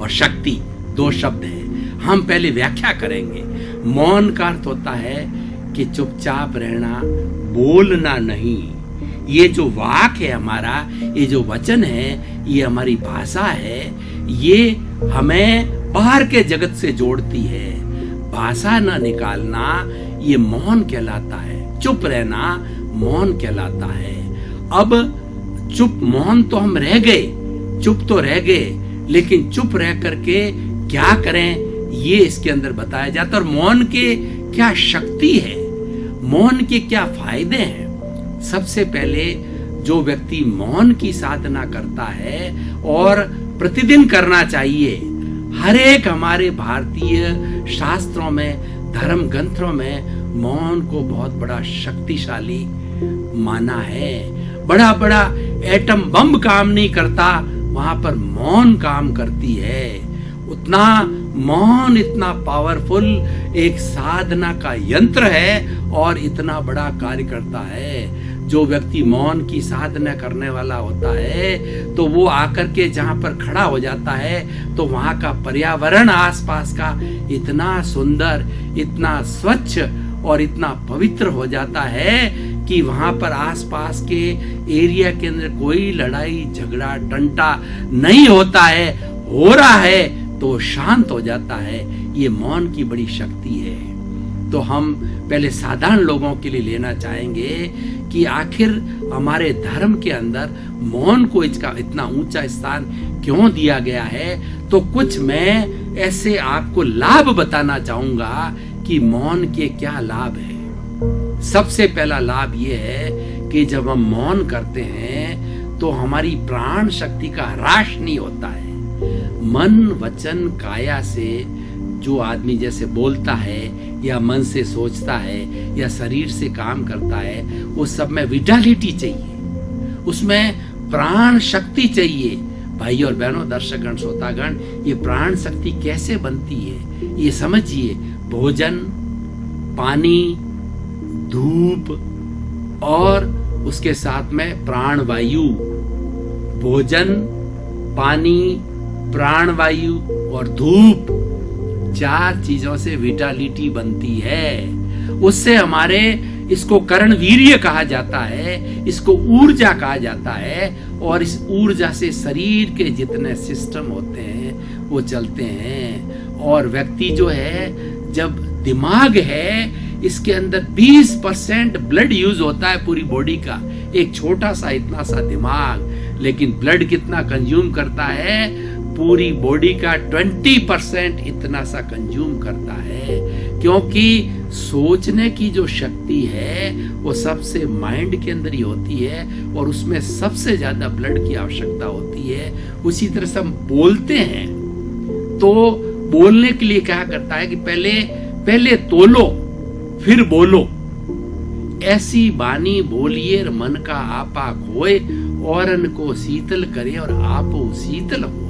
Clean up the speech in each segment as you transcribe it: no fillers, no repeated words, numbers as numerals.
और शक्ति, दो शब्द हैं। हम पहले व्याख्या करेंगे। मौन का अर्थ होता है कि चुपचाप रहना, बोलना नहीं। ये जो वाक है हमारा, ये जो वचन है, ये हमारी भाषा है, ये हमें बाहर के जगत से जोड़ती है। भाषा ना निकालना ये मौन कहलाता है। चुप रहना मौन कहलाता है। अब चुप, मौन तो हम रह गए, चुप तो रह गए, लेकिन चुप रह करके क्या करें ये इसके अंदर बताया जाता है। और मौन के क्या शक्ति है, मौन के क्या फायदे हैं। सबसे पहले जो व्यक्ति मौन की साधना करता है, और प्रतिदिन करना चाहिए, हर एक हमारे भारतीय शास्त्रों में, धर्म ग्रंथों में मौन को बहुत बड़ा शक्तिशाली माना है। बड़ा बड़ा एटम बम काम नहीं करता, वहां पर मौन काम करती है। उतना मौन इतना पावरफुल एक साधना का यंत्र है और इतना बड़ा कार्य करता है। जो व्यक्ति मौन की साधना करने वाला होता है तो वो आकर के जहां पर खड़ा हो जाता है तो वहां का पर्यावरण आसपास का इतना सुंदर, इतना स्वच्छ और इतना पवित्र हो जाता है कि वहां पर आसपास के एरिया के अंदर कोई लड़ाई झगड़ा टंटा नहीं होता है। हो रहा है तो शांत हो जाता है। ये मौन की बड़ी शक्ति है। तो हम पहले साधारण लोगों के लिए लेना चाहेंगे कि आखिर हमारे धर्म के अंदर मौन को इसका इतना ऊंचा स्थान क्यों दिया गया है। तो कुछ मैं ऐसे आपको लाभ बताना चाहूंगा कि मौन के क्या लाभ है। सबसे पहला लाभ ये है कि जब हम मौन करते हैं तो हमारी प्राण शक्ति का ह्रास नहीं होता है। मन वचन काया से जो आदमी जैसे बोलता है या मन से सोचता है या शरीर से काम करता है, वो सब में विटालिटी चाहिए, उसमें प्राण शक्ति चाहिए। भाई और बहनों, दर्शकगण, श्रोतागण, ये प्राण शक्ति कैसे बनती है ये समझिए। भोजन, पानी, धूप और उसके साथ में प्राण वायु। भोजन, पानी, प्राण वायु और धूप, चार चीजों से विटालिटी बनती है। उससे हमारे, इसको कर्ण वीर्य कहा जाता है, इसको ऊर्जा कहा जाता है। और इस ऊर्जा से शरीर के जितने सिस्टम होते हैं वो चलते हैं। और व्यक्ति जो है, जब दिमाग है, इसके अंदर 20% ब्लड यूज होता है पूरी बॉडी का। एक छोटा सा इतना सा दिमाग, लेकिन ब्लड कितना कंज्यूम करता है, पूरी बॉडी का 20% इतना सा कंज्यूम करता है। क्योंकि सोचने की जो शक्ति है वो सबसे माइंड के अंदर ही होती है और उसमें सबसे ज्यादा ब्लड की आवश्यकता होती है। उसी तरह से हम बोलते हैं तो बोलने के लिए क्या करता है कि पहले तोलो फिर बोलो। ऐसी बानी बोलिए मन का आपा खोए, औरन को शीतल करे और आपो शीतल होए।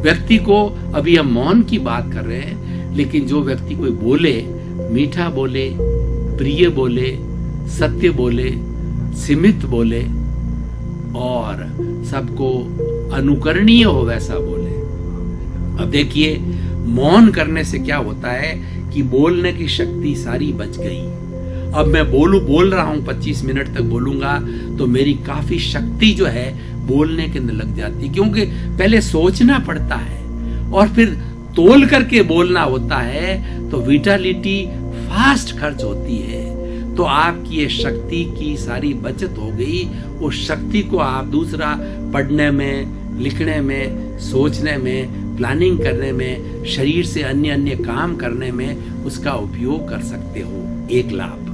व्यक्ति को, अभी हम मौन की बात कर रहे हैं, लेकिन जो व्यक्ति कोई बोले, मीठा बोले, प्रिय बोले, सत्य बोले, सीमित बोले और सबको अनुकरणीय हो वैसा बोले। अब देखिए, मौन करने से क्या होता है कि बोलने की शक्ति सारी बच गई। अब मैं बोल रहा हूं, 25 मिनट तक बोलूंगा तो मेरी काफी शक्ति जो है बोलने के अंदर लग जाती है। क्योंकि पहले सोचना पड़ता है और फिर तोल करके बोलना होता है, तो विटालिटी फास्ट खर्च होती है। तो आपकी ये शक्ति की सारी बचत हो गई। उस शक्ति को आप दूसरा पढ़ने में, लिखने में, सोचने में, प्लानिंग करने में, शरीर से अन्य अन्य काम करने में उसका उपयोग कर सकते हो। एक लाभ।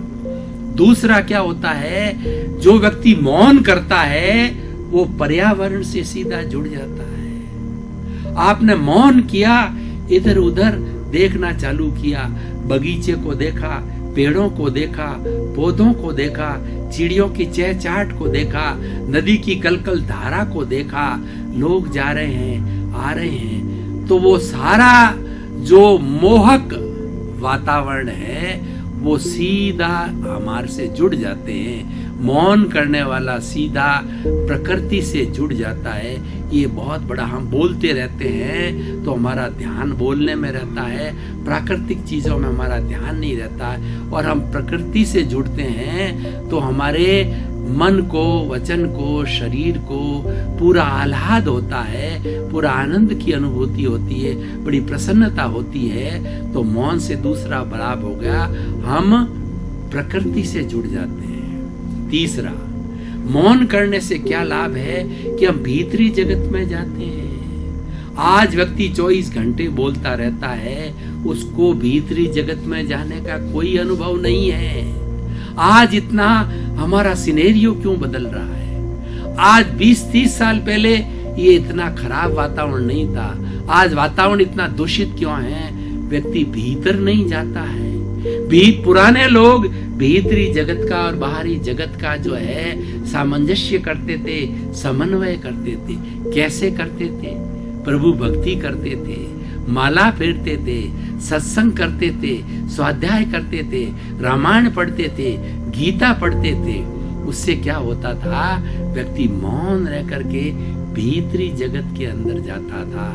दूसरा क्या होता है, जो व्यक्ति मौन करता है वो पर्यावरण से सीधा जुड़ जाता है। आपने मौन किया, इधर उधर देखना चालू किया, बगीचे को देखा, पेड़ों को देखा, पौधों को देखा, चिड़ियों की चहचहाट को देखा, नदी की कलकल धारा को देखा, लोग जा रहे हैं, आ रहे हैं, तो वो सारा जो मोहक वातावरण है वो सीधा हमारे से जुड़ जाते हैं। मौन करने वाला सीधा प्रकृति से जुड़ जाता है। ये बहुत बड़ा, हम बोलते रहते हैं तो हमारा ध्यान बोलने में रहता है, प्राकृतिक चीज़ों में हमारा ध्यान नहीं रहता है। और हम प्रकृति से जुड़ते हैं तो हमारे मन को, वचन को, शरीर को पूरा आह्लाद होता है, पूरा आनंद की अनुभूति होती है, बड़ी प्रसन्नता होती है। तो मौन से दूसरा लाभ हो गया, हम प्रकृति से जुड़ जाते हैं। तीसरा, मौन करने से क्या लाभ है कि हम भीतरी जगत में जाते हैं। आज व्यक्ति 24 घंटे बोलता रहता है, उसको भीतरी जगत में जाने का कोई अनुभव नहीं है। आज इतना हमारा सिनेरियो क्यों बदल रहा है? आज 20-30 साल पहले ये इतना खराब वातावरण नहीं था। आज वातावरण इतना दूषित क्यों है? व्यक्ति भीतर नहीं जाता है। पुराने लोग भीतरी जगत का और बाहरी जगत का जो है सामंजस्य करते थे, समन्वय करते थे। कैसे करते थे? प्रभु भक्ति करते थे, माला फेरते थे, सत्संग करते थे, स्वाध्याय करते थे, रामायण पढ़ते थे, गीता पढ़ते थे। उससे क्या होता था? व्यक्ति मौन रह करके भीतरी जगत के अंदर जाता था।